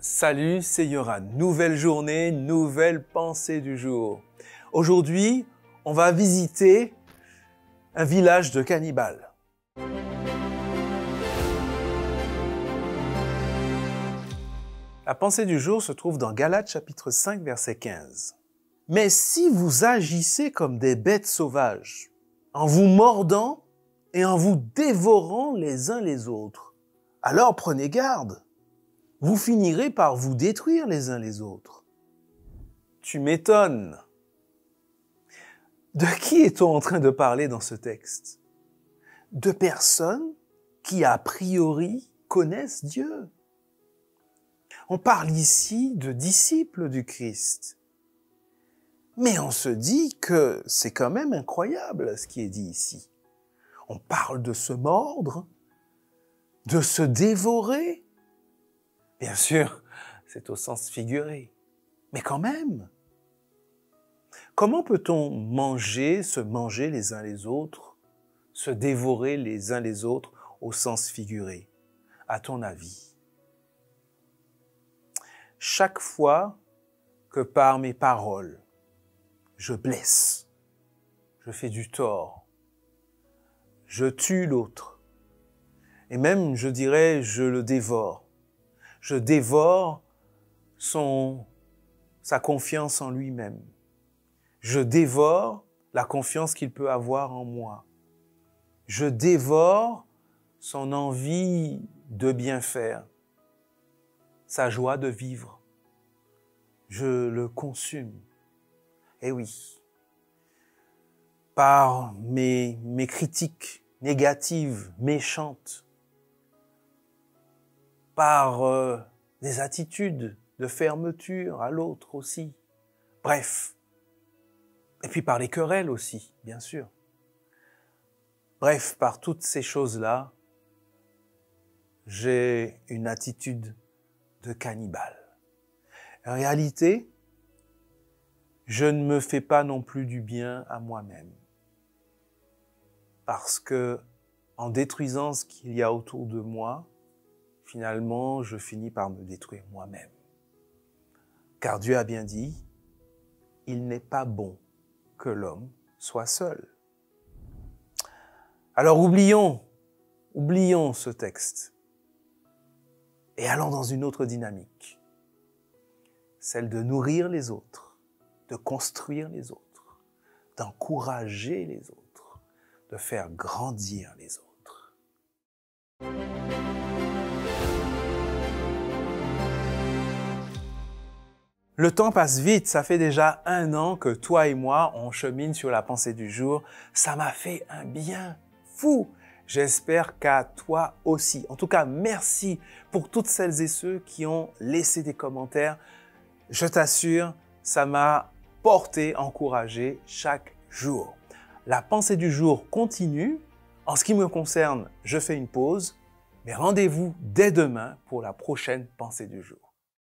Salut, c'est Yoran. Nouvelle journée, nouvelle pensée du jour. Aujourd'hui, on va visiter un village de cannibales. La pensée du jour se trouve dans Galates chapitre 5, verset 15. Mais si vous agissez comme des bêtes sauvages, en vous mordant et en vous dévorant les uns les autres, alors prenez garde. Vous finirez par vous détruire les uns les autres. Tu m'étonnes. De qui est-on en train de parler dans ce texte? De personnes qui, a priori, connaissent Dieu. On parle ici de disciples du Christ. Mais on se dit que c'est quand même incroyable ce qui est dit ici. On parle de se mordre, de se dévorer. Bien sûr, c'est au sens figuré. Mais quand même, comment peut-on se manger les uns les autres, se dévorer les uns les autres au sens figuré, à ton avis? Chaque fois que par mes paroles, je blesse, je fais du tort, je tue l'autre, et même, je dirais, je le dévore. Je dévore sa confiance en lui-même. Je dévore la confiance qu'il peut avoir en moi. Je dévore son envie de bien faire, sa joie de vivre. Je le consume. Eh oui, par mes critiques négatives, méchantes, par des attitudes de fermeture à l'autre aussi. Bref. Et puis par les querelles aussi, bien sûr. Bref, par toutes ces choses-là, j'ai une attitude de cannibale. En réalité, je ne me fais pas non plus du bien à moi-même. Parce que, en détruisant ce qu'il y a autour de moi, finalement, je finis par me détruire moi-même. Car Dieu a bien dit, il n'est pas bon que l'homme soit seul. Alors oublions ce texte et allons dans une autre dynamique, celle de nourrir les autres, de construire les autres, d'encourager les autres, de faire grandir les autres. Le temps passe vite, ça fait déjà 1 an que toi et moi, on chemine sur la pensée du jour. Ça m'a fait un bien fou. J'espère qu'à toi aussi. En tout cas, merci pour toutes celles et ceux qui ont laissé des commentaires. Je t'assure, ça m'a porté, encouragé chaque jour. La pensée du jour continue. En ce qui me concerne, je fais une pause, mais rendez-vous dès demain pour la prochaine pensée du jour.